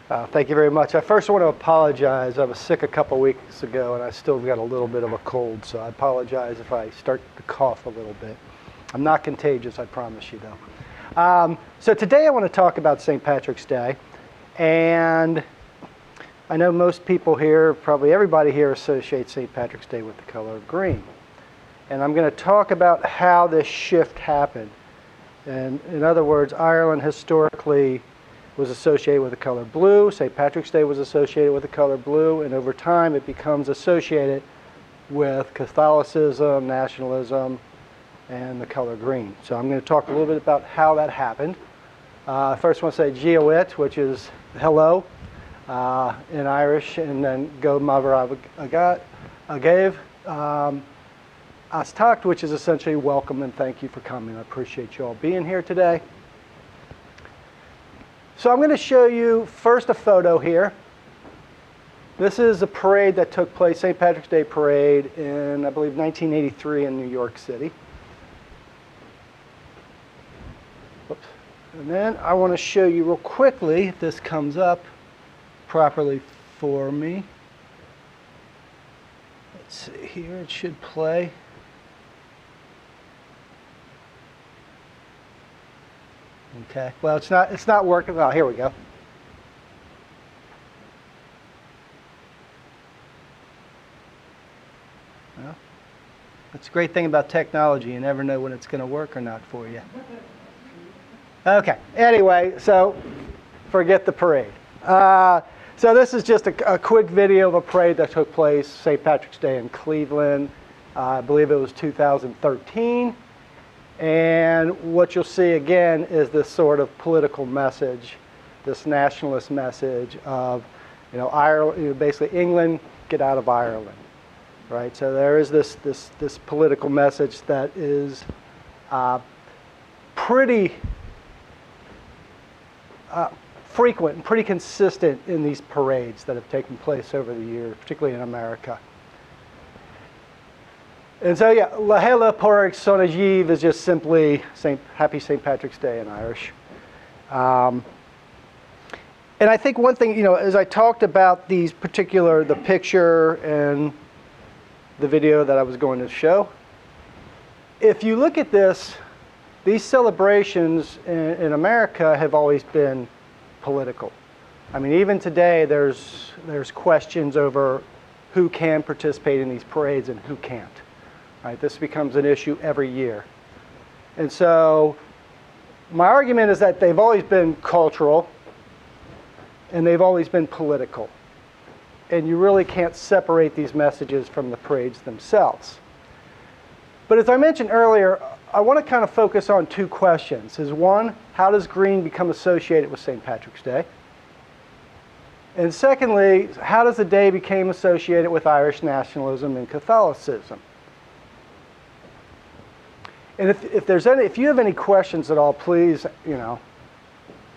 Thank you very much. I first want to apologize. I was sick a couple weeks ago, and I still got a little bit of a cold, so I apologize if I start to cough a little bit. I'm not contagious, I promise you, though. So today I want to talk about St. Patrick's Day, and I know most people here, probably everybody here, associates St. Patrick's Day with the color green. And I'm going to talk about how this shift happened. And in other words, Ireland historically was associated with the color blue. St. Patrick's Day was associated with the color blue, and over time it becomes associated with Catholicism, nationalism, and the color green. So I'm going to talk a little bit about how that happened. First I want to say Giawit, which is hello in Irish, and then Go Mavar Agav, Astakt, which is essentially welcome and thank you for coming. I appreciate you all being here today. So I'm going to show you first a photo here. This is a parade that took place, St. Patrick's Day parade in, I believe, 1983 in New York City. Whoops. And then I want to show you real quickly, if this comes up properly for me. Let's see here, it should play. Okay, well, it's not working. Oh, here we go. Well, that's a great thing about technology. You never know when it's going to work or not for you. Okay, anyway, so forget the parade. So this is just a quick video of a parade that took place St. Patrick's Day in Cleveland. I believe it was 2013. And what you'll see again is this sort of political message, this nationalist message of, Ireland, basically England, get out of Ireland, right? So there is this political message that is pretty frequent and pretty consistent in these parades that have taken place over the years, particularly in America. And so, yeah, Lahela Porg Sonajiv is just simply Happy St. Patrick's Day in Irish. And I think one thing, as I talked about the picture and the video that I was going to show, if you look at this, these celebrations in America have always been political. I mean, even today, there's questions over who can participate in these parades and who can't. Right, this becomes an issue every year. And so my argument is that they've always been cultural and they've always been political. And you really can't separate these messages from the parades themselves. But as I mentioned earlier, I want to kind of focus on two questions. One, how does green become associated with St. Patrick's Day? And secondly, how does the day become associated with Irish nationalism and Catholicism? And if you have any questions at all, please,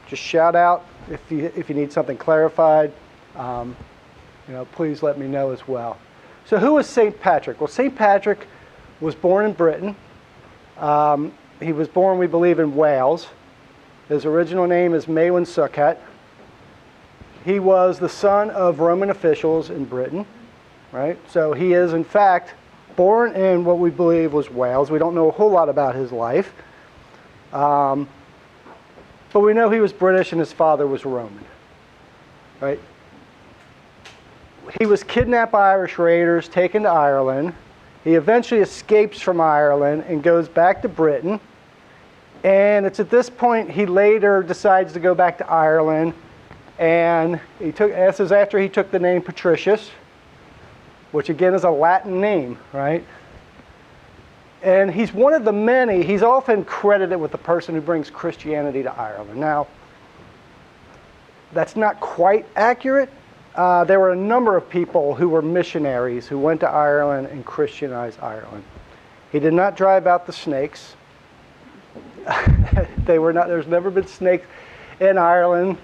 just shout out. If you need something clarified, please let me know as well. So who is St. Patrick? Well, St. Patrick was born in Britain. He was born, we believe, in Wales. His original name is Maewyn Succat. He was the son of Roman officials in Britain, right? So he is, in fact, born in what we believe was Wales. We don't know a whole lot about his life. But we know he was British and his father was Roman. Right? He was kidnapped by Irish raiders, taken to Ireland. He eventually escapes from Ireland and goes back to Britain. And it's at this point he later decides to go back to Ireland. And this is after he took the name Patricius, which again is a Latin name, right? And he's one of the many, he's often credited with the person who brings Christianity to Ireland. Now, that's not quite accurate. There were a number of people who were missionaries who went to Ireland and Christianized Ireland. He did not drive out the snakes. There's never been snakes in Ireland.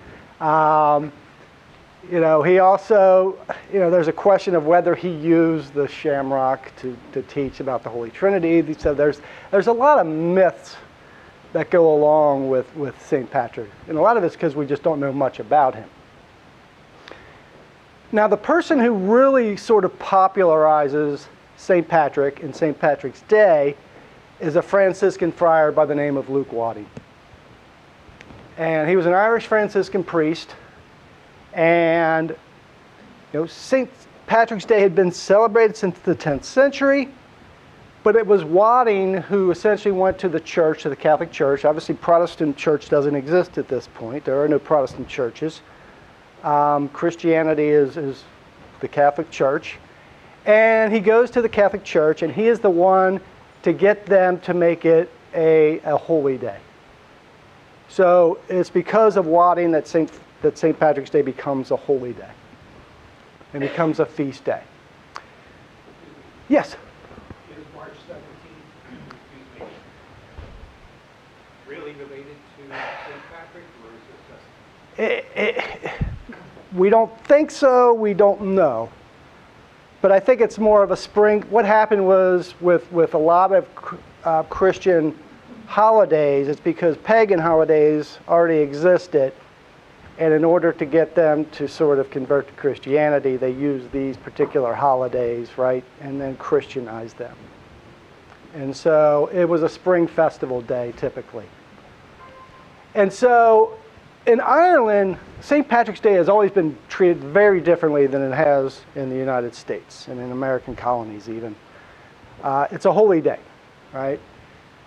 He also, there's a question of whether he used the shamrock to teach about the Holy Trinity. So there's a lot of myths that go along with St. Patrick. And a lot of it's because we just don't know much about him. Now, the person who really sort of popularizes St. Patrick and St. Patrick's Day is a Franciscan friar by the name of Luke Wadding. And he was an Irish Franciscan priest. And St. Patrick's Day had been celebrated since the 10th century. But it was Wadding who essentially went to the church, to the Catholic Church. Obviously, Protestant church doesn't exist at this point. There are no Protestant churches. Christianity is the Catholic Church. And he goes to the Catholic Church, and he is the one to get them to make it a holy day. So it's because of Wadding that St. Patrick's Day becomes a holy day and becomes a feast day. Yes? Is March 17th, really related to St. Patrick, or is it just... We don't think so, we don't know. But I think it's more of a spring. What happened was with a lot of Christian holidays, it's because pagan holidays already existed. And in order to get them to sort of convert to Christianity, they used these particular holidays, right? And then Christianized them. And so it was a spring festival day, typically. And so in Ireland, St. Patrick's Day has always been treated very differently than it has in the United States and in American colonies even. It's a holy day, right?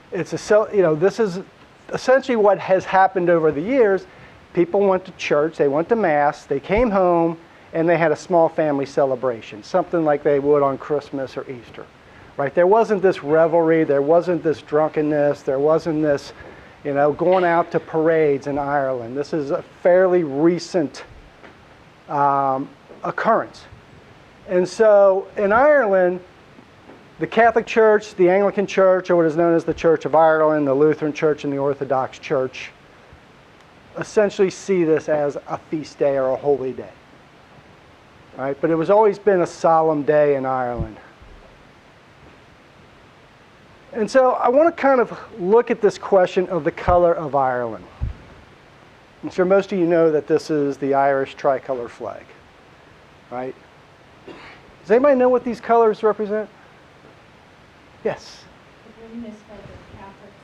This is essentially what has happened over the years. People went to church, they went to Mass, they came home, and they had a small family celebration, something like they would on Christmas or Easter, right? There wasn't this revelry, there wasn't this drunkenness, there wasn't this going out to parades in Ireland. This is a fairly recent occurrence. And so in Ireland, the Catholic Church, the Anglican Church, or what is known as the Church of Ireland, the Lutheran Church, and the Orthodox Church, essentially see this as a feast day or a holy day. Right? But it was always been a solemn day in Ireland. And so I want to kind of look at this question of the color of Ireland. I'm sure most of you know that this is the Irish tricolor flag, right? Does anybody know what these colors represent? Yes. The green is for the Catholics,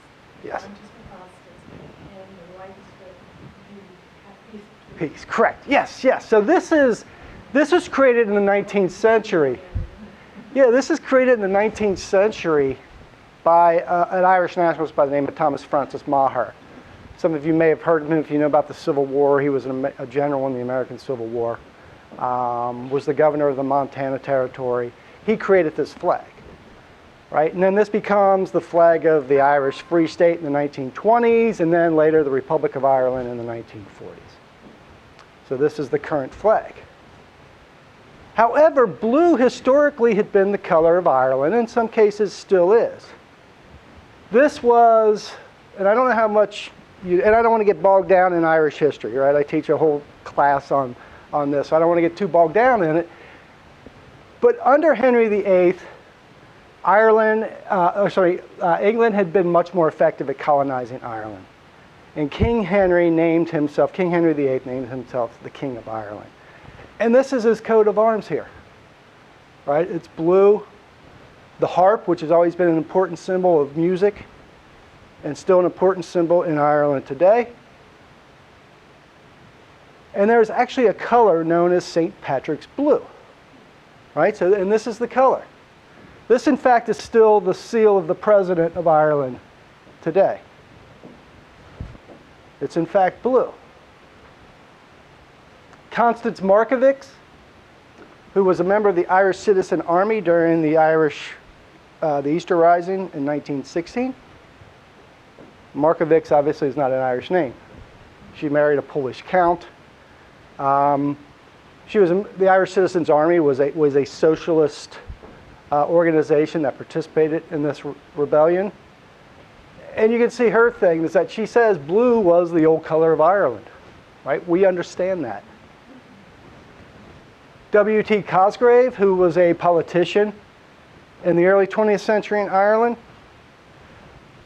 the Yes. orange is for Protestants, and the white is for the peace. Peace, correct. Yes. So this was created in the 19th century. Yeah, this is created in the 19th century by an Irish nationalist by the name of Thomas Francis Maher. Some of you may have heard of him if you know about the Civil War. He was a general in the American Civil War, was the governor of the Montana Territory. He created this flag, right? And then this becomes the flag of the Irish Free State in the 1920s, and then later the Republic of Ireland in the 1940s. So this is the current flag. However, blue historically had been the color of Ireland, in some cases still is. This was, and I don't know how much, and I don't want to get bogged down in Irish history, right? I teach a whole class on this, so I don't want to get too bogged down in it. But under Henry VIII, England had been much more effective at colonizing Ireland. And King Henry VIII named himself the King of Ireland. And this is his coat of arms here, right? It's blue. The harp, which has always been an important symbol of music and still an important symbol in Ireland today. And there's actually a color known as St. Patrick's blue, right? So, and this is the color. This, in fact, is still the seal of the President of Ireland today. It's, in fact, blue. Constance Markievicz, who was a member of the Irish Citizen Army during the Easter Rising in 1916. Markievicz obviously is not an Irish name. She married a Polish count. The Irish Citizens Army was a socialist organization that participated in this rebellion. And you can see her thing is that she says blue was the old color of Ireland, right? We understand that. W.T. Cosgrave, who was a politician in the early 20th century in Ireland,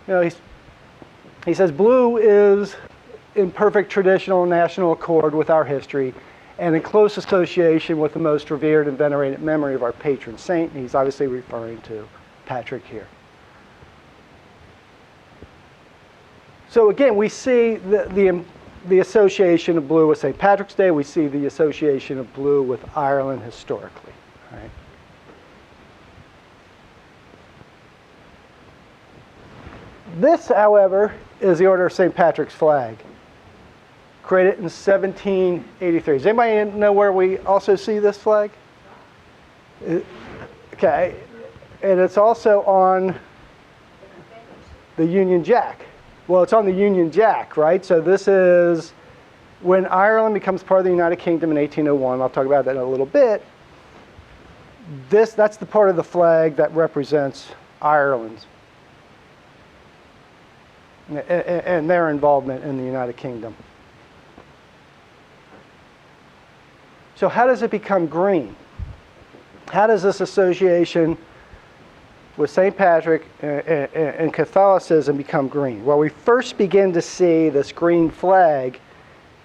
he says blue is in perfect traditional national accord with our history, and in close association with the most revered and venerated memory of our patron saint. He's obviously referring to Patrick here. So again, we see the association of blue with St. Patrick's Day. We see the association of blue with Ireland historically. Right? This, however, is the Order of St. Patrick's flag, created in 1783. Does anybody know where we also see this flag? Okay, and it's also on the Union Jack. Well, it's on the Union Jack, right? So this is when Ireland becomes part of the United Kingdom in 1801. I'll talk about that in a little bit. That's the part of the flag that represents Ireland and their involvement in the United Kingdom. So how does it become green? How does this association with St. Patrick and Catholicism become green? Well, we first begin to see this green flag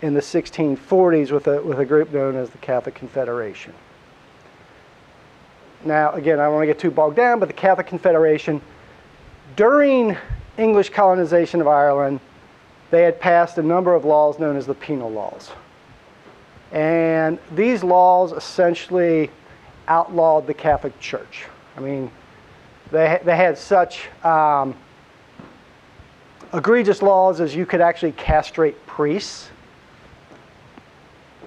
in the 1640s with a group known as the Catholic Confederation. Now, again, I don't want to get too bogged down, but the Catholic Confederation, during English colonization of Ireland, they had passed a number of laws known as the penal laws. And these laws essentially outlawed the Catholic Church. I mean, they had such egregious laws as you could actually castrate priests.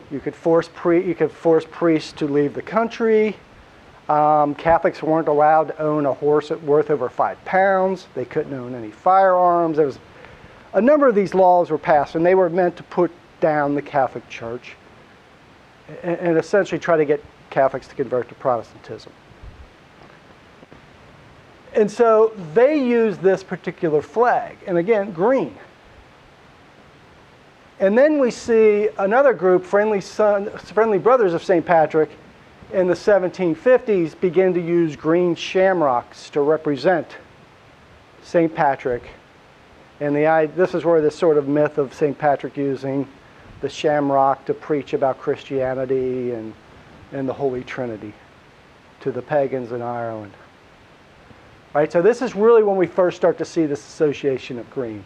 You could force priests to leave the country. Catholics weren't allowed to own a horse worth over 5 pounds. They couldn't own any firearms. There was a number of these laws were passed, and they were meant to put down the Catholic Church and essentially try to get Catholics to convert to Protestantism. And so they used this particular flag, and again, green. And then we see another group, Friendly Brothers of St. Patrick, in the 1750s begin to use green shamrocks to represent St. Patrick. And this is where this sort of myth of St. Patrick using the shamrock to preach about Christianity and the Holy Trinity to the pagans in Ireland. Right, so this is really when we first start to see this association of green.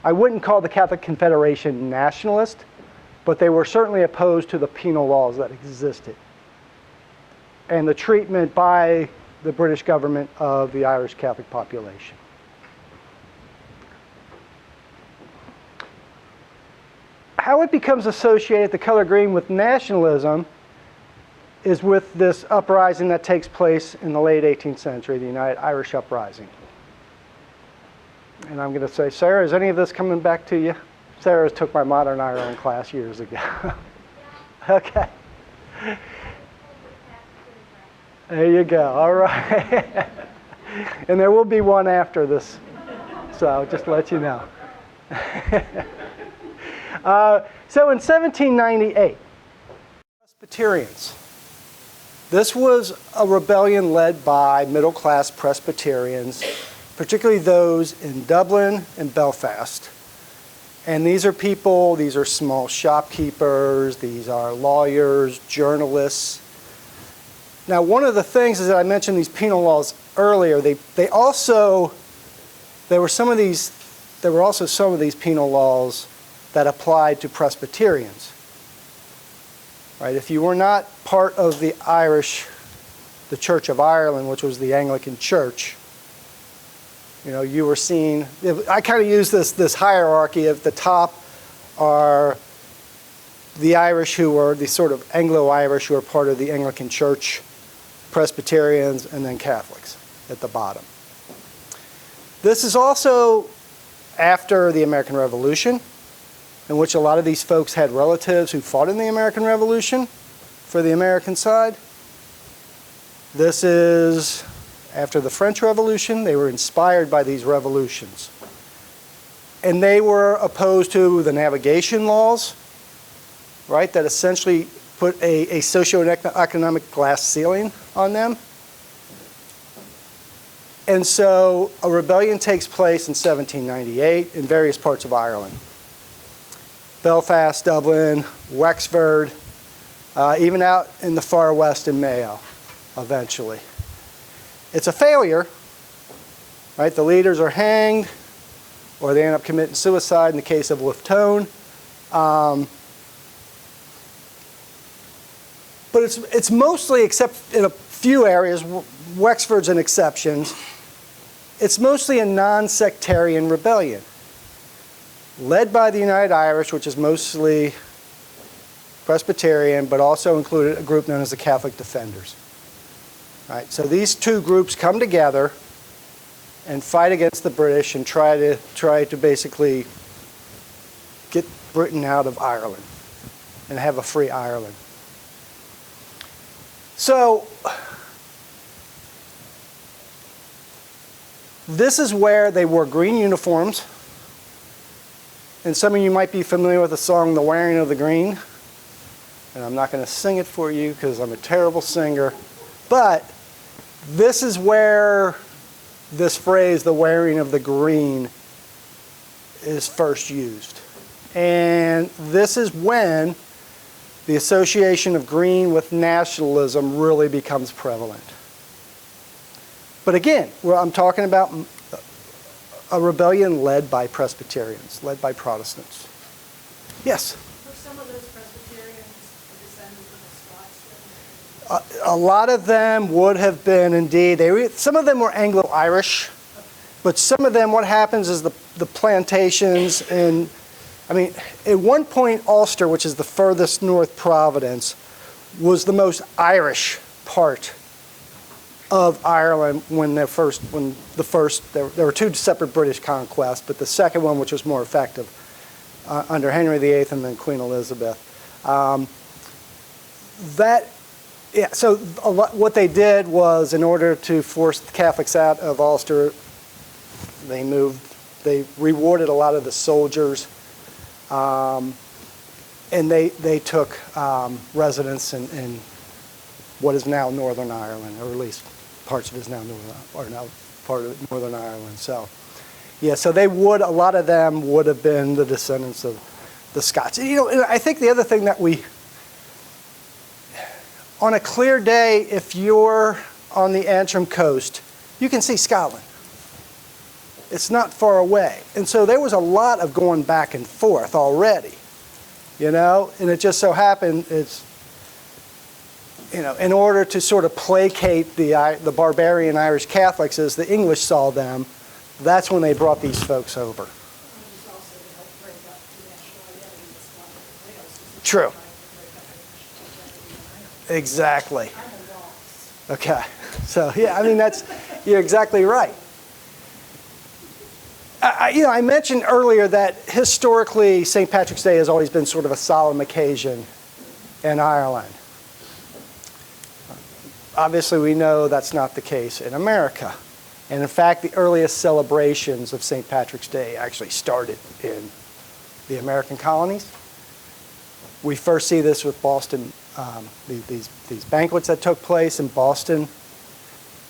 I wouldn't call the Catholic Confederation nationalist, but they were certainly opposed to the penal laws that existed and the treatment by the British government of the Irish Catholic population. How it becomes associated, the color green, with nationalism is with this uprising that takes place in the late 18th century, the United Irish Uprising. And I'm going to say, Sarah, is any of this coming back to you? Sarah took my Modern Ireland class years ago. Okay. There you go. All right. And there will be one after this. So just to let you know. So in 1798, Presbyterians. This was a rebellion led by middle-class Presbyterians, particularly those in Dublin and Belfast. And these are people, these are small shopkeepers, these are lawyers, journalists. Now, one of the things is that I mentioned these penal laws earlier. There were also some of these penal laws that applied to Presbyterians. Right? If you were not part of the Church of Ireland, which was the Anglican Church, you were seen. I kind of use this hierarchy. At the top are the Irish who are the sort of Anglo-Irish who are part of the Anglican Church, Presbyterians, and then Catholics at the bottom. This is also after the American Revolution, in which a lot of these folks had relatives who fought in the American Revolution for the American side. This is after the French Revolution. They were inspired by these revolutions. And they were opposed to the navigation laws, right, that essentially put a socioeconomic glass ceiling on them. And so a rebellion takes place in 1798 in various parts of Ireland. Belfast, Dublin, Wexford. even out in the far west in Mayo, eventually. It's a failure, right? The leaders are hanged, or they end up committing suicide in the case of Wolfe Tone. But it's mostly, except in a few areas, Wexford's an exception, it's mostly a non-sectarian rebellion, led by the United Irish, which is mostly Presbyterian, but also included a group known as the Catholic Defenders. Right? So these two groups come together and fight against the British and try to basically get Britain out of Ireland and have a free Ireland. So this is where they wore green uniforms. And some of you might be familiar with the song, The Wearing of the Green. And I'm not going to sing it for you because I'm a terrible singer. But this is where this phrase, the wearing of the green, is first used. And this is when the association of green with nationalism really becomes prevalent. But again, I'm talking about a rebellion led by Presbyterians, led by Protestants. Yes? Were some of those Presbyterians descendants of the Scots? A lot of them would have been indeed. Some of them were Anglo-Irish, but some of them, what happens is the plantations, and I mean, at one point Ulster, which is the furthest north province, was the most Irish part of Ireland when there were two separate British conquests, but the second one, which was more effective, under Henry VIII and then Queen Elizabeth. So what they did was, in order to force the Catholics out of Ulster, they rewarded a lot of the soldiers, and they took residence in what is now Northern Ireland, or at least parts of it is now part of Northern Ireland. So, yeah, so a lot of them would have been the descendants of the Scots. You know, I think the other thing that on a clear day, if you're on the Antrim coast, you can see Scotland. It's not far away. And so there was a lot of going back and forth already, you know, and it just so happened in order to sort of placate the barbarian Irish Catholics as the English saw them, that's when they brought these folks over. True. Exactly. Okay. So, yeah, I mean, you're exactly right. I mentioned earlier that historically St. Patrick's Day has always been sort of a solemn occasion in Ireland. Obviously, we know that's not the case in America. And in fact, the earliest celebrations of St. Patrick's Day actually started in the American colonies. We first see this with Boston, these banquets that took place in Boston.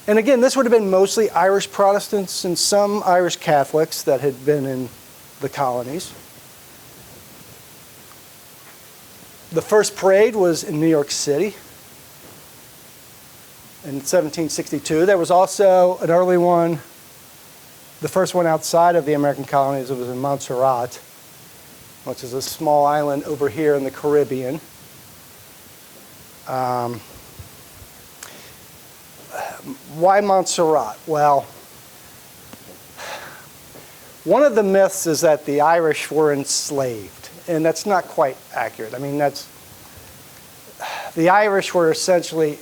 And again, this would have been mostly Irish Protestants and some Irish Catholics that had been in the colonies. The first parade was in New York City in 1762. There was also an early one, the first one outside of the American colonies. It was in Montserrat, which is a small island over here in the Caribbean. Why Montserrat? Well, one of the myths is that the Irish were enslaved, and that's not quite accurate. I mean, the Irish were essentially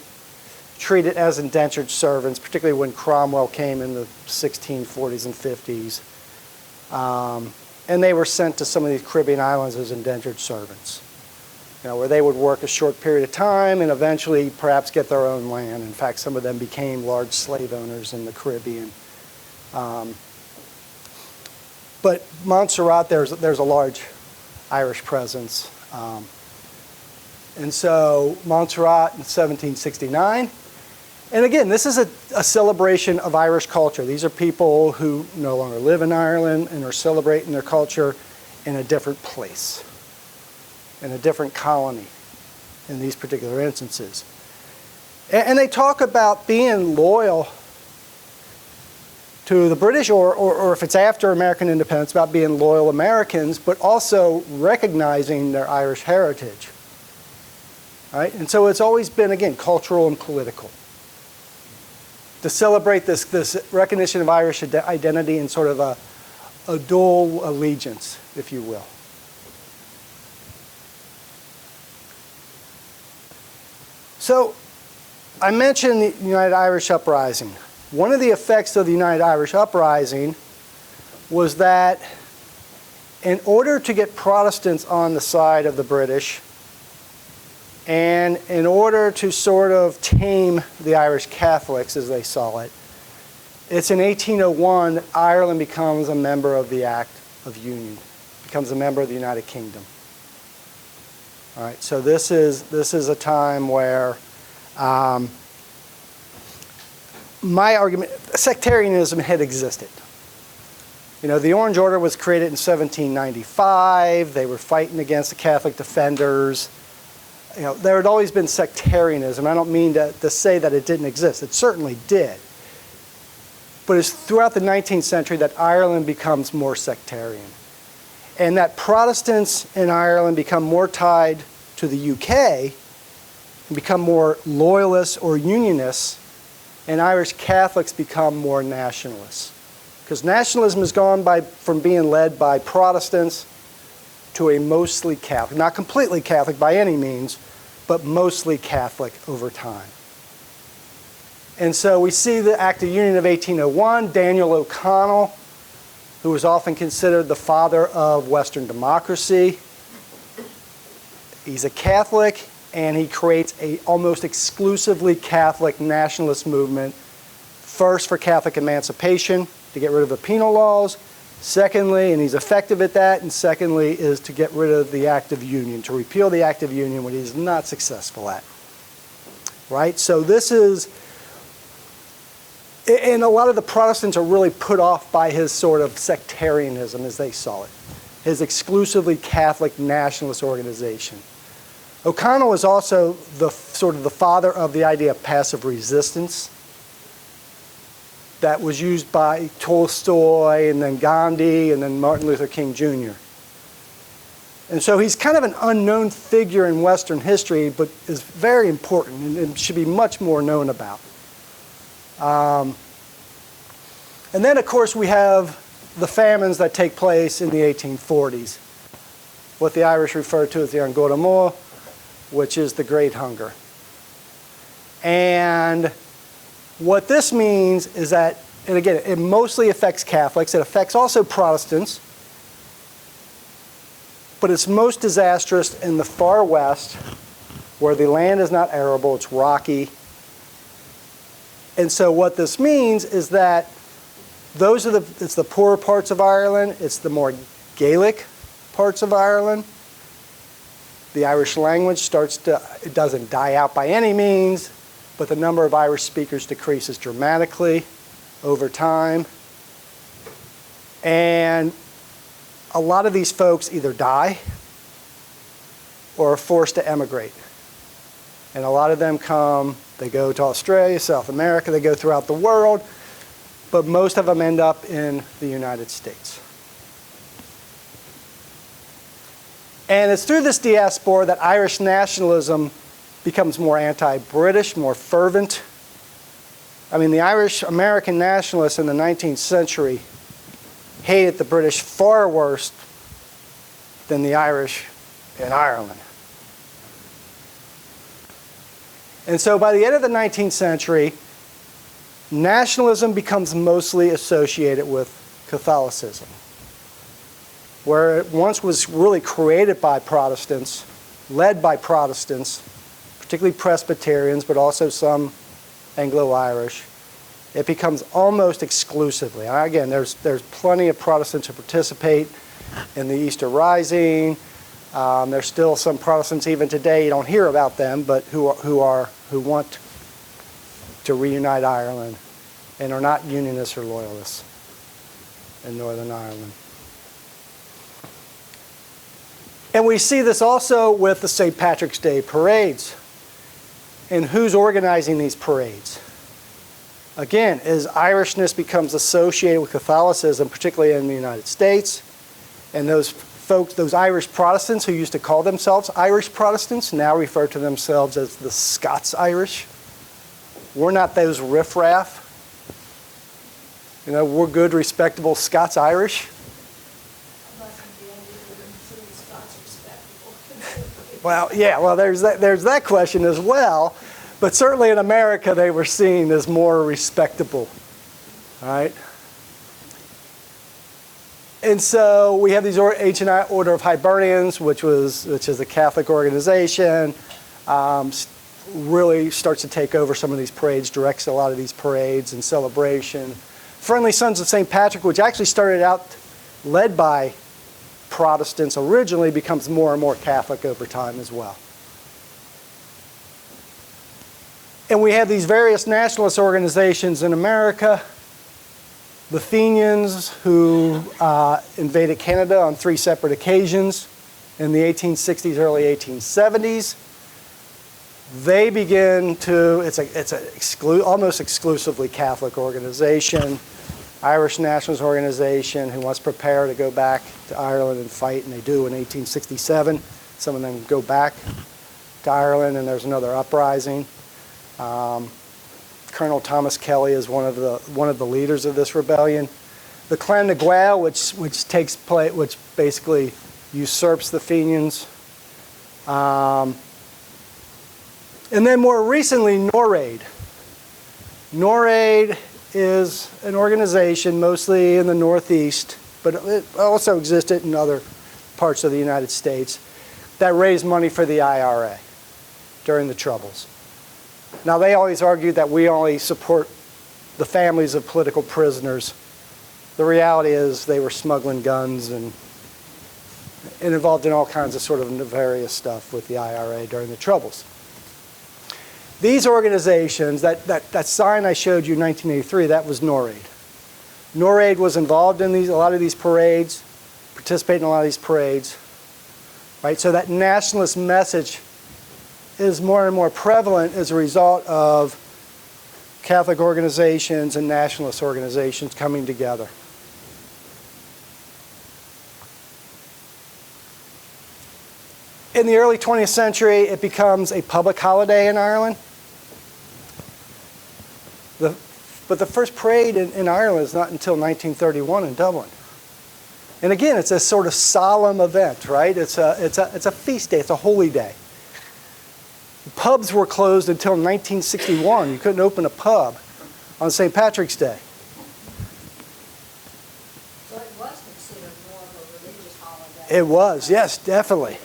treated as indentured servants, particularly when Cromwell came in the 1640s and 50s. And they were sent to some of these Caribbean islands as indentured servants, where they would work a short period of time and eventually perhaps get their own land. In fact, some of them became large slave owners in the Caribbean. But Montserrat, there's a large Irish presence. And so Montserrat in 1769. And again, this is a celebration of Irish culture. These are people who no longer live in Ireland and are celebrating their culture in a different place, in a different colony. in these particular instances. And they talk about being loyal to the British, or if it's after American independence, about being loyal Americans, but also recognizing their Irish heritage. Right? And so it's always been, again, cultural and political. To celebrate this recognition of Irish identity in sort of a dual allegiance, if you will. So I mentioned the United Irish Uprising. One of the effects of the United Irish Uprising was that in order to get Protestants on the side of the British, and in order to sort of tame the Irish Catholics as they saw it, it's in 1801 Ireland becomes a member of the Act of Union, becomes a member of the United Kingdom. All right, so this is a time where my argument, sectarianism had existed. You know, the Orange Order was created in 1795. They were fighting against the Catholic defenders. You know, there had always been sectarianism. I don't mean to say that it didn't exist. It certainly did. But it's throughout the 19th century that Ireland becomes more sectarian. And that Protestants in Ireland become more tied to the UK and become more loyalists or unionists, and Irish Catholics become more nationalists. Because nationalism has gone from being led by Protestants to a mostly Catholic, not completely Catholic by any means, but mostly Catholic over time. And so we see the Act of Union of 1801, Daniel O'Connell, who was often considered the father of Western democracy. He's a Catholic, and he creates a almost exclusively Catholic nationalist movement, first for Catholic emancipation, to get rid of the penal laws. Secondly, and he's effective at that, and secondly is to get rid of the Act of Union, to repeal the Act of Union, what he's not successful at. Right? So this is, and a lot of the Protestants are really put off by his sort of sectarianism as they saw it, his exclusively Catholic nationalist organization. O'Connell was also the sort of the father of the idea of passive resistance that was used by Tolstoy and then Gandhi and then Martin Luther King Jr. And so he's kind of an unknown figure in Western history, but is very important and should be much more known about. And then, of course, we have the famines that take place in the 1840s, what the Irish refer to as the An Gcomhar Mór, which is the Great Hunger. And what this means is that, and again, it mostly affects Catholics. It affects also Protestants. But it's most disastrous in the far west, where the land is not arable, it's rocky. And so what this means is that it's the poorer parts of Ireland, it's the more Gaelic parts of Ireland. The Irish language it doesn't die out by any means, but the number of Irish speakers decreases dramatically over time. And a lot of these folks either die or are forced to emigrate. And a lot of them they go to Australia, South America, they go throughout the world, but most of them end up in the United States. And it's through this diaspora that Irish nationalism becomes more anti-British, more fervent. I mean, the Irish American nationalists in the 19th century hated the British far worse than the Irish in Ireland. And so by the end of the 19th century, nationalism becomes mostly associated with Catholicism, where it once was really created by Protestants, led by Protestants, particularly Presbyterians, but also some Anglo-Irish. It becomes almost exclusively. And again, there's plenty of Protestants who participate in the Easter Rising. There's still some Protestants even today, you don't hear about them, but who want to reunite Ireland and are not Unionists or Loyalists in Northern Ireland. And we see this also with the St. Patrick's Day parades. And who's organizing these parades? Again, as Irishness becomes associated with Catholicism, particularly in the United States, and those folks, those Irish Protestants who used to call themselves Irish Protestants, now refer to themselves as the Scots-Irish. We're not those riffraff. You know, we're good, respectable Scots-Irish. Well, yeah, well, there's that question as well. But certainly in America, they were seen as more respectable, all right? And so we have these Ancient Order of Hibernians, which is a Catholic organization, really starts to take over some of these parades, directs a lot of these parades and celebration. Friendly Sons of St. Patrick, which actually started out led by Protestants originally, becomes more and more Catholic over time as well. And we have these various nationalist organizations in America. The Fenians, who invaded Canada on 3 separate occasions in the 1860s, early 1870s. They begin to, it's a almost exclusively Catholic organization, Irish nationalist organization who wants to prepare to go back to Ireland and fight, and they do in 1867. Some of them go back to Ireland, and there's another uprising. Colonel Thomas Kelly is one of the leaders of this rebellion. The Clan na Gael, which takes place, which basically usurps the Fenians. And then more recently, NORAID. NORAID is an organization mostly in the Northeast, but it also existed in other parts of the United States, that raised money for the IRA during the Troubles. Now, they always argued that we only support the families of political prisoners. The reality is they were smuggling guns and involved in all kinds of sort of nefarious stuff with the IRA during the Troubles. These organizations, that sign I showed you in 1983, that was NORAID. NORAID was involved in a lot of these parades, participated in a lot of these parades, right? So that nationalist message is more and more prevalent as a result of Catholic organizations and nationalist organizations coming together. In the early 20th century, it becomes a public holiday in Ireland. But the first parade in Ireland is not until 1931 in Dublin. And again, it's a sort of solemn event, right? It's a feast day. It's a holy day. Pubs were closed until 1961. You couldn't open a pub on St. Patrick's Day. So it was considered more of a religious holiday. It was, yes, definitely.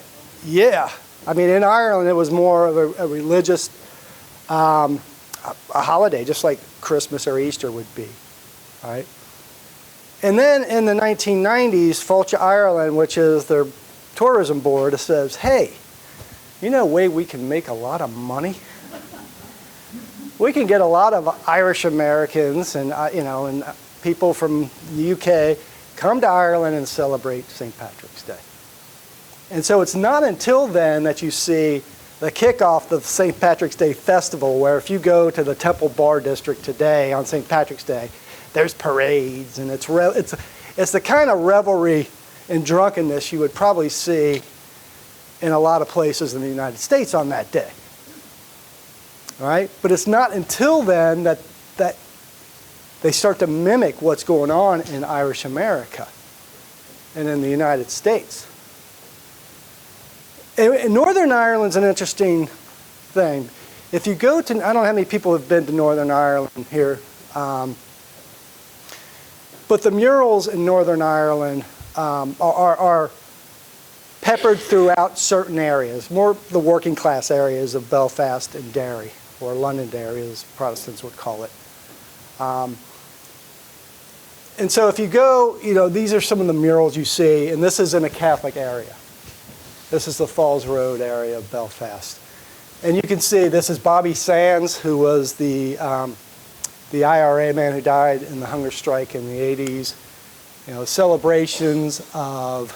Yeah. I mean, in Ireland, it was more of a religious a holiday, just like Christmas or Easter would be, right? And then in the 1990s, Fáilte Ireland, which is their tourism board, says, hey, you know a way we can make a lot of money? We can get a lot of Irish Americans and and people from the UK come to Ireland and celebrate St. Patrick's Day. And so it's not until then that you see the kickoff of the St. Patrick's Day Festival, where if you go to the Temple Bar District today on St. Patrick's Day, there's parades, and it's the kind of revelry and drunkenness you would probably see in a lot of places in the United States on that day. All right? But it's not until then that they start to mimic what's going on in Irish America and in the United States. And Northern Ireland's an interesting thing. If you go to, I don't know how many people have been to Northern Ireland here, but the murals in Northern Ireland are peppered throughout certain areas, more the working class areas of Belfast and Derry, or Londonderry as Protestants would call it. And so if you go, these are some of the murals you see, and this is in a Catholic area. This is the Falls Road area of Belfast. And you can see this is Bobby Sands, who was the IRA man who died in the hunger strike in the 80s. Celebrations of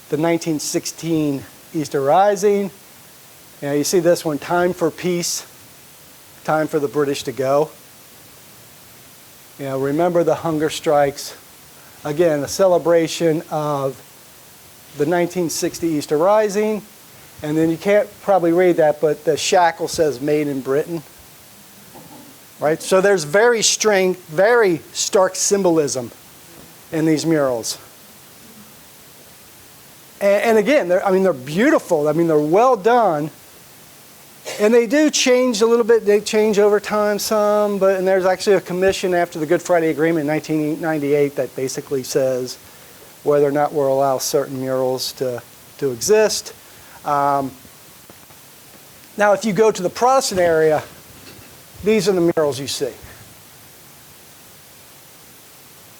the 1916 Easter Rising. You know, you see this one, time for peace, time for the British to go. You know, remember the hunger strikes. Again, a celebration of the 1960 Easter Rising. And then you can't probably read that, but the shackle says made in Britain. Right? So there's very stark symbolism in these murals. And again, they're beautiful. I mean, they're well done. And they do change a little bit. They change over time some. And there's actually a commission after the Good Friday Agreement in 1998 that basically says whether or not we'll allow certain murals to exist. Now, if you go to the Protestant area, these are the murals you see.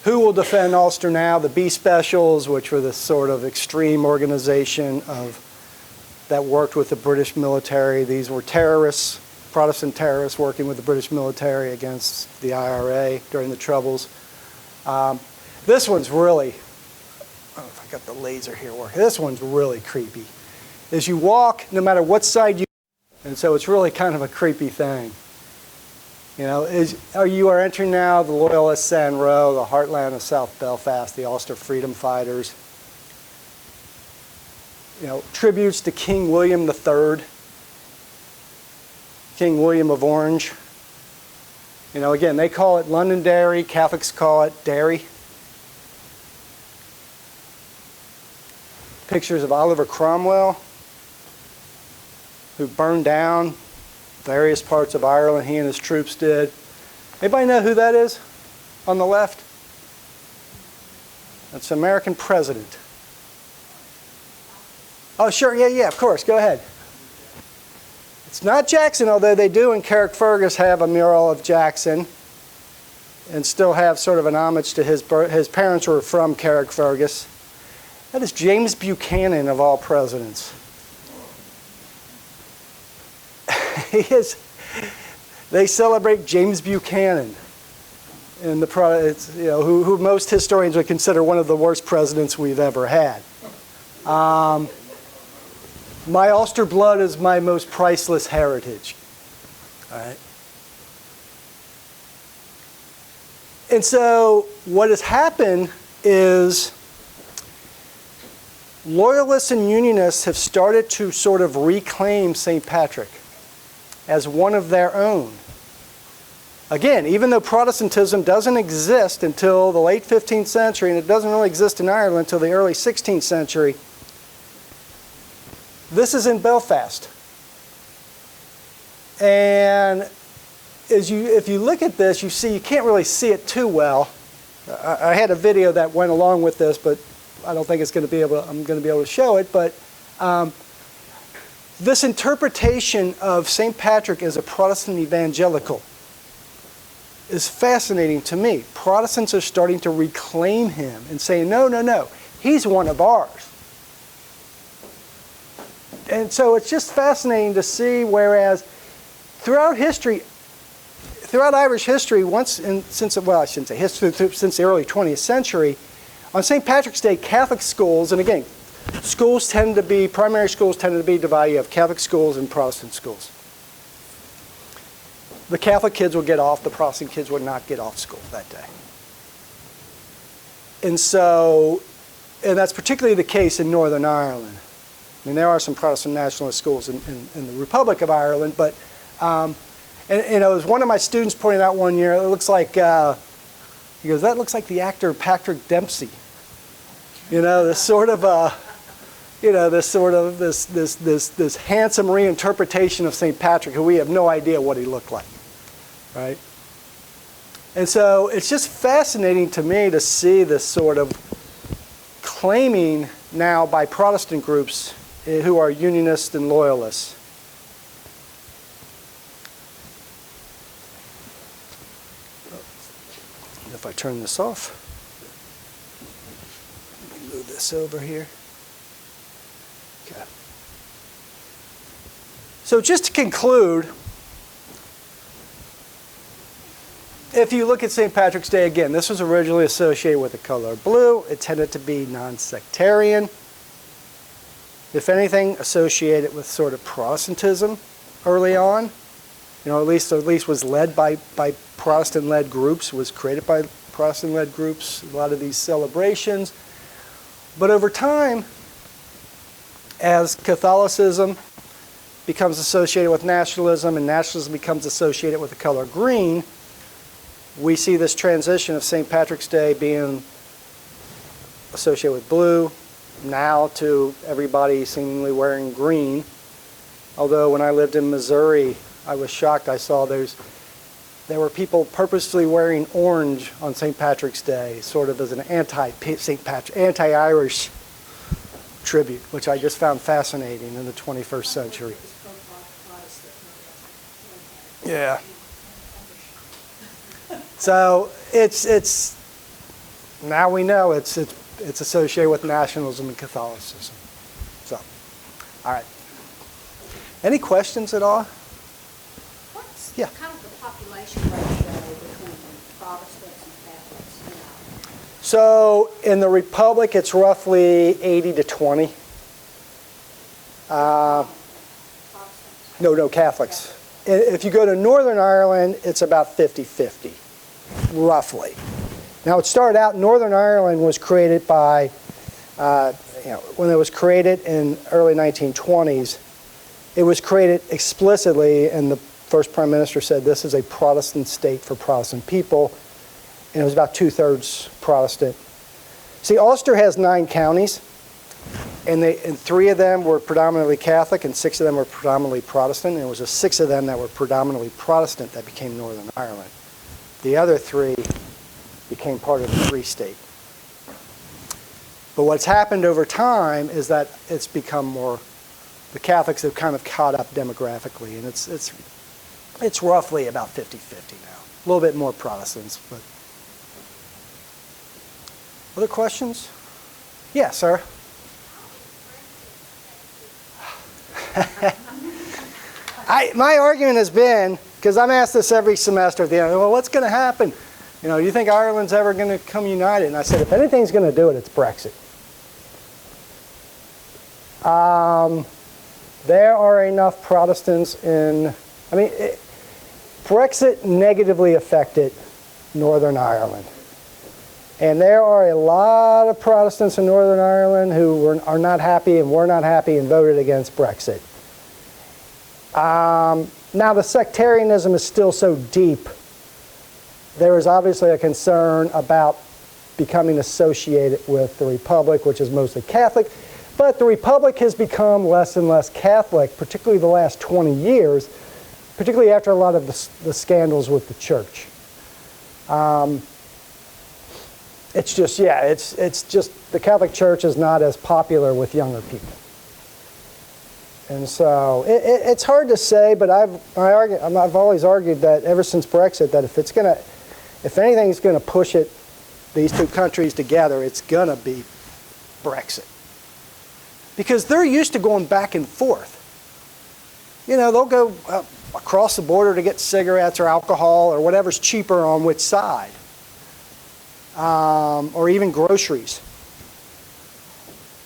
Who Will Defend Ulster Now? The B Specials, which were this sort of extreme organization that worked with the British military. These were terrorists, Protestant terrorists working with the British military against the IRA during the Troubles. This one's really, I don't know if I got the laser here working. This one's really creepy. As you walk, no matter what side and so it's really kind of a creepy thing. You know, you are entering now the Loyalist Sand Row, the heartland of South Belfast, the Ulster freedom fighters. You know, tributes to King William III, King William of Orange. You know, again, they call it Londonderry, Catholics call it Derry. Pictures of Oliver Cromwell, who burned down various parts of Ireland, he and his troops did. Anybody know who that is on the left? That's an American president. Oh, sure, yeah, of course, go ahead. It's not Jackson, although they do in Carrickfergus have a mural of Jackson and still have sort of an homage to his parents were from Carrickfergus. That is James Buchanan of all presidents. They celebrate James Buchanan, and who most historians would consider one of the worst presidents we've ever had. My Ulster blood is my most priceless heritage. All right. And so what has happened is Loyalists and Unionists have started to sort of reclaim St. Patrick as one of their own. Again, even though Protestantism doesn't exist until the late 15th century, and it doesn't really exist in Ireland until the early 16th century, this is in Belfast. And if you look at this, you see you can't really see it too well. I had a video that went along with this, but I don't think I'm going to be able to show it. But this interpretation of St. Patrick as a Protestant evangelical is fascinating to me. Protestants are starting to reclaim him and saying, no, he's one of ours. And so it's just fascinating to see, whereas throughout Irish history, since the early 20th century, on St. Patrick's Day, Catholic schools, and again, primary schools tended to be divided. You have Catholic schools and Protestant schools. The Catholic kids would get off, the Protestant kids would not get off school that day. And that's particularly the case in Northern Ireland. I mean, there are some Protestant nationalist schools in the Republic of Ireland, but, as one of my students pointed out one year, it looks like, he goes, that looks like the actor Patrick Dempsey. You know, this handsome reinterpretation of St. Patrick, who we have no idea what he looked like, right? And so it's just fascinating to me to see this sort of claiming now by Protestant groups who are Unionists and Loyalists. If I turn this off, let me move this over here. Okay. So just to conclude, if you look at St. Patrick's Day again, this was originally associated with the color blue. It tended to be non-sectarian. if anything, associated with sort of Protestantism early on. You know, at least was led by Protestant-led groups, was created by Protestant-led groups, a lot of these celebrations. But over time, as Catholicism becomes associated with nationalism and nationalism becomes associated with the color green, we see this transition of St. Patrick's Day being associated with blue, now to everybody seemingly wearing green. Although when I lived in Missouri, I was shocked. I saw there were people purposely wearing orange on St. Patrick's Day, sort of as an anti-Irish tribute, which I just found fascinating in the 21st century. Yeah. So it's now we know it's associated with nationalism and Catholicism. So, all right. Any questions at all? What's Yeah. kind of the population ratio between Protestants and Catholics now? So in the Republic, it's roughly 80 to 20. Protestants? No, Catholics. If you go to Northern Ireland, it's about 50-50, roughly. Now, it started out, Northern Ireland was created by, when it was created in early 1920s, it was created explicitly, and the first Prime Minister said this is a Protestant state for Protestant people, and it was about 2/3 Protestant. See, Ulster has 9 counties, and 3 of them were predominantly Catholic, and 6 of them were predominantly Protestant, and it was the 6 of them that were predominantly Protestant that became Northern Ireland. The other 3 became part of the Free State. But what's happened over time is that it's become more, the Catholics have kind of caught up demographically, and it's roughly about 50-50 now. A little bit more Protestants, but. Other questions? Yeah, sir. My argument has been, because I'm asked this every semester at the end, well, what's going to happen? You know, do you think Ireland's ever going to come united? And I said, if anything's going to do it, it's Brexit. There are enough Protestants Brexit negatively affected Northern Ireland. And there are a lot of Protestants in Northern Ireland who are not happy and were not happy and voted against Brexit. Now, the sectarianism is still so deep. There is obviously a concern about becoming associated with the Republic, which is mostly Catholic. But the Republic has become less and less Catholic, particularly the last 20 years, particularly after a lot of the scandals with the church. It's just the Catholic Church is not as popular with younger people. And so it's hard to say, but I've always argued that ever since Brexit, that if anything's going to push these two countries together, it's going to be Brexit. Because they're used to going back and forth. You know, they'll go across the border to get cigarettes or alcohol or whatever's cheaper on which side. Or even groceries.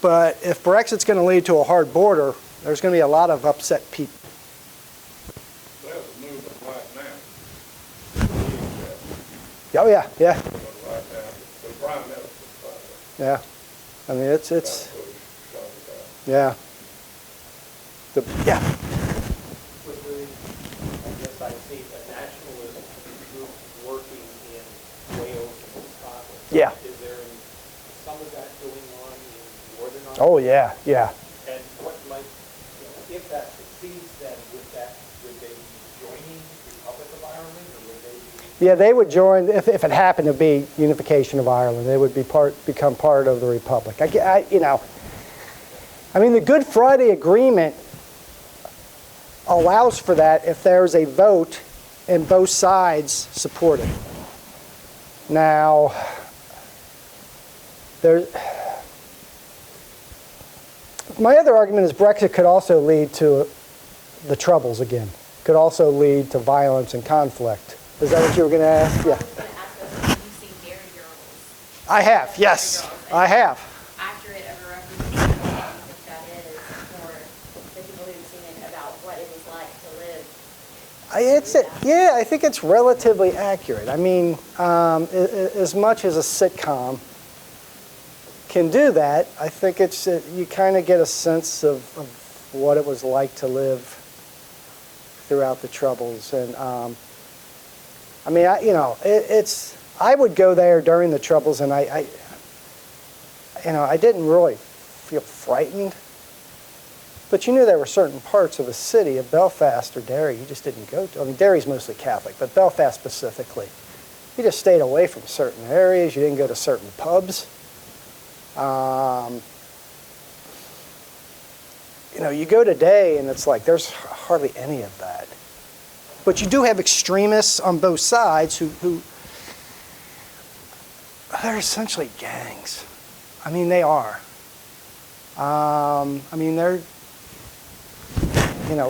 But if Brexit's going to lead to a hard border, there's going to be a lot of upset people. There's a movement right now. Oh yeah, yeah, Right now, the Prime Minister's yeah. I mean, it's yeah. Yeah. With the, I guess I see a nationalist group working in Wales and Scotland. Yeah. Is there some of that going on in Northern Ireland? Oh yeah, yeah. And what might, if that succeeds, then would they be joining the Republic of Ireland, or would they be? Yeah, they would join if it happened to be unification of Ireland. They would become part of the Republic. I mean, the Good Friday Agreement allows for that if there's a vote and both sides support it. Now, my other argument is Brexit could also lead to the Troubles again. Could also lead to violence and conflict. Is that what you were going to ask? Yeah. I was going to ask us, have you seen Dairy Girls? I have, yes. I have. Accurate of a representation of what that is. Yeah, I think it's relatively accurate. I mean, as much as a sitcom can do that, I think it's you kind of get a sense of what it was like to live throughout the Troubles. And I mean, I would go there during the Troubles, and I didn't really feel frightened. But you knew there were certain parts of the city of Belfast or Derry you just didn't go to. I mean, Derry's mostly Catholic, but Belfast specifically. You just stayed away from certain areas. You didn't go to certain pubs. You go today and it's like there's hardly any of that. But you do have extremists on both sides who they're essentially gangs. I mean, they are.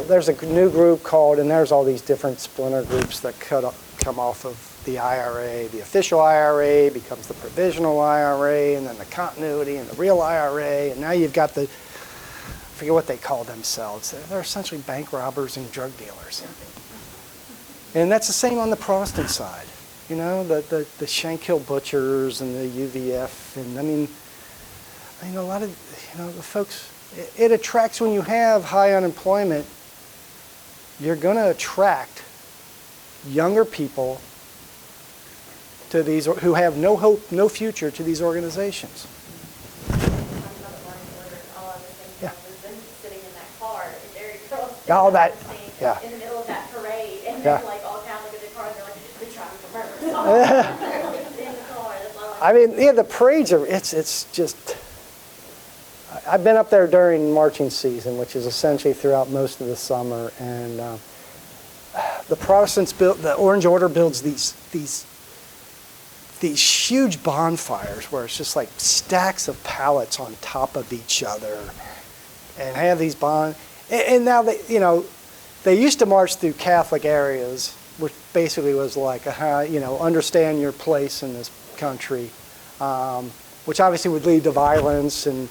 There's a new group called, and there's all these different splinter groups that come off of the IRA. The official IRA becomes the provisional IRA, and then the continuity and the real IRA, and now you've got I forget what they call themselves. They're essentially bank robbers and drug dealers. And that's the same on the Protestant side. The Shankill butchers and the UVF, and I mean a lot of the folks. It attracts, when you have high unemployment, you're going to attract younger people to these who have no hope, no future to these organizations. Yeah. Sitting in that car, and there he goes. All that, yeah. In the middle of that parade, and Yeah. they're like all Catholic in the car, and they're like, they're trying to murder. In the car, that's all I mean, yeah, the parades are, it's just, I've been up there during marching season, which is essentially throughout most of the summer, and the Protestants the Orange Order builds these huge bonfires where it's just like stacks of pallets on top of each other, and have these and now they used to march through Catholic areas, which basically was like understand your place in this country, which obviously would lead to violence, and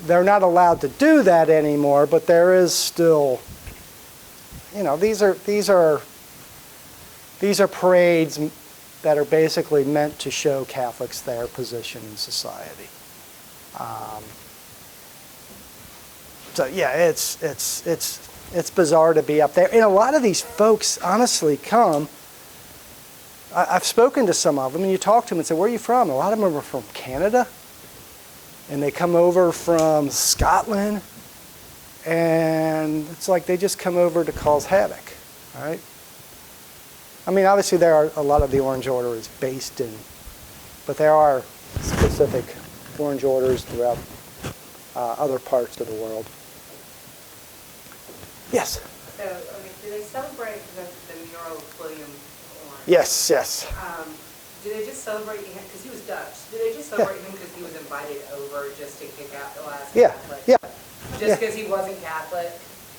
they're not allowed to do that anymore, but there is still, these are parades that are basically meant to show Catholics their position in society. So yeah, it's bizarre to be up there, and a lot of these folks honestly come. I've spoken to some of them, and you talk to them and say, "Where are you from?" A lot of them are from Canada. And they come over from Scotland, and it's like they just come over to cause havoc, right? I mean, obviously there are a lot of the Orange Order is based in, but there are specific Orange Orders throughout other parts of the world. Yes? So, do they celebrate the mural of William Orange? Yes. Do they just celebrate him, because he was Dutch, do they just celebrate him because he was invited over just to kick out the last Catholic? Yeah. Just because he wasn't Catholic?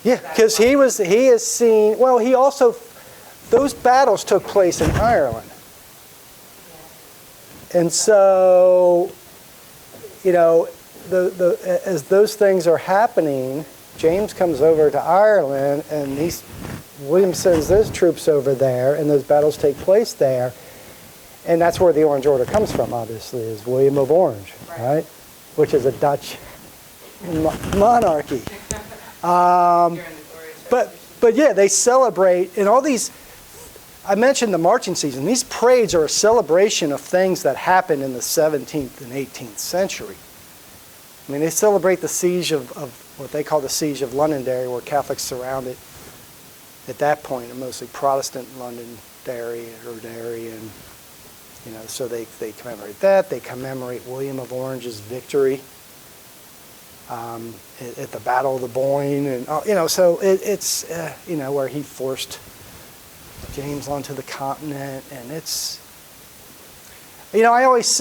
Yeah, because he is seen, well, he also, those battles took place in Ireland. And so, as those things are happening, James comes over to Ireland, and William sends those troops over there, and those battles take place there. And that's where the Orange Order comes from, obviously, is William of Orange, right? Which is a Dutch monarchy. But yeah, they celebrate, and all these, I mentioned the marching season. These parades are a celebration of things that happened in the 17th and 18th century. I mean, they celebrate the siege of what they call the siege of Londonderry, where Catholics surrounded, at that point, mostly Protestant Londonderry, and so they commemorate that. They commemorate William of Orange's victory at the Battle of the Boyne, and so it's where he forced James onto the continent, and it's I always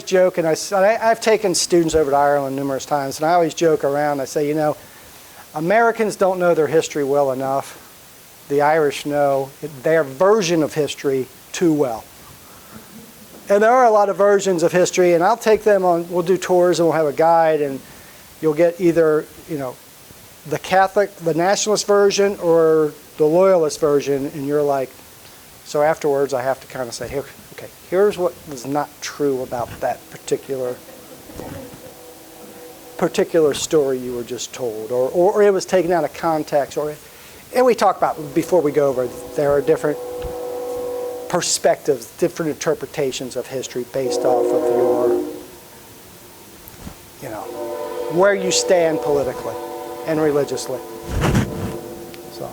joke, and I've taken students over to Ireland numerous times, and I always joke around. I say, Americans don't know their history well enough. The Irish know their version of history too well. And there are a lot of versions of history, and I'll take them on, we'll do tours and we'll have a guide, and you'll get either, the Catholic, the nationalist version, or the Loyalist version, and you're like, so afterwards I have to kind of say, here, okay, here's what was not true about that particular story you were just told, or it was taken out of context, and we talk about, before we go over, there are different perspectives, different interpretations of history based off of where you stand politically and religiously. So,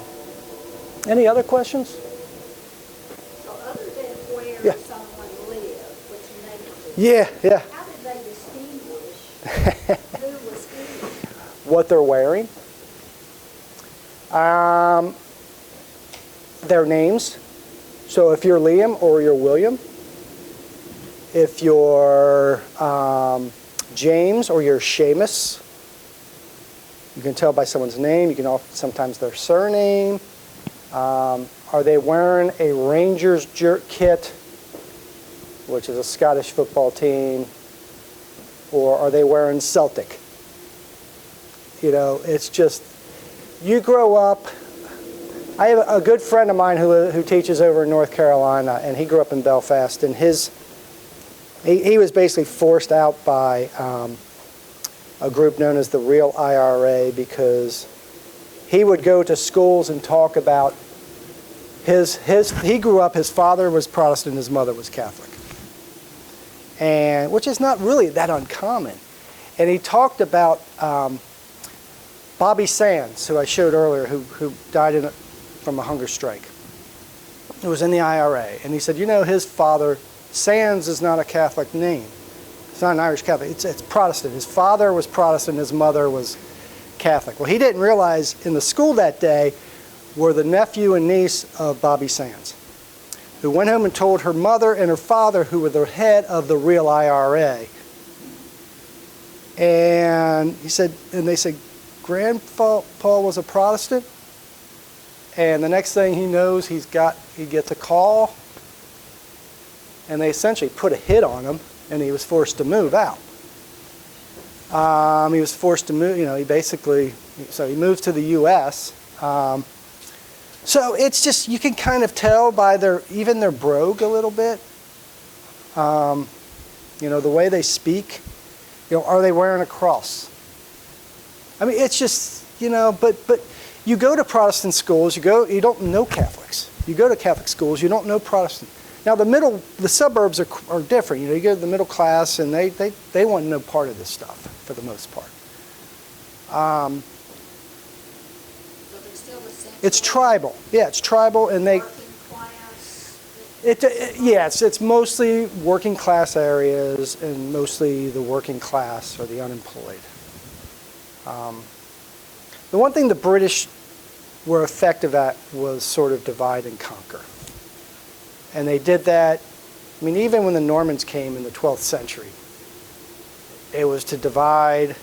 any other questions? So other than where Yeah. someone lived, which neighborhood, Yeah. how did they distinguish who was English? What they're wearing, their names. So if you're Liam or you're William, if you're James or you're Seamus, you can tell by someone's name. You can also sometimes their surname. Are they wearing a Rangers kit, which is a Scottish football team, or are they wearing Celtic? It's just, you grow up. I have a good friend of mine who teaches over in North Carolina, and he grew up in Belfast, and he was basically forced out by a group known as the Real IRA, because he would go to schools and talk about he grew up, his father was Protestant, his mother was Catholic, and which is not really that uncommon. And he talked about Bobby Sands, who I showed earlier, who died from a hunger strike. It was in the IRA. And he said, his father, Sands, is not a Catholic name. It's not an Irish Catholic. It's Protestant. His father was Protestant. His mother was Catholic. Well, he didn't realize in the school that day were the nephew and niece of Bobby Sands, who went home and told her mother and her father, who were the head of the Real IRA. And they said, Grandpa Paul was a Protestant, and the next thing he knows, he gets a call, and they essentially put a hit on him, and he was forced to move out. He was forced to move. He moved to the U.S. So it's just, you can kind of tell by their brogue a little bit. The way they speak. Are they wearing a cross? I mean, it's just, but you go to Protestant schools, you don't know Catholics. You go to Catholic schools, you don't know Protestant. Now the suburbs are different. You go to the middle class, and they want no part of this stuff for the most part. So they're still essentially It's tribal. Yeah, it's tribal, and working class. it's mostly working class areas, and mostly the working class or the unemployed. The one thing the British were effective at was sort of divide and conquer. And they did that, even when the Normans came in the 12th century, it was to divide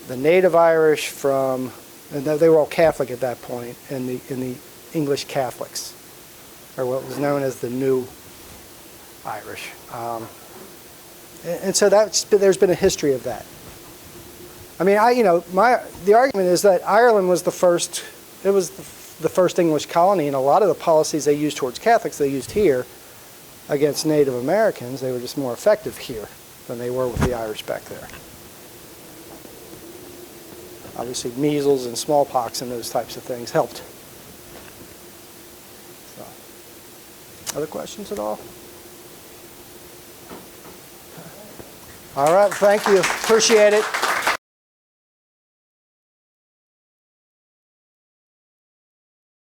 the native Irish from, and they were all Catholic at that point, and the English Catholics, or what was known as the New Irish. And so there's been a history of that. The argument is that Ireland was the first English colony, and a lot of the policies they used towards Catholics, they used here against Native Americans. They were just more effective here than they were with the Irish back there. Obviously, measles and smallpox and those types of things helped. So, other questions at all? All right, thank you. Appreciate it.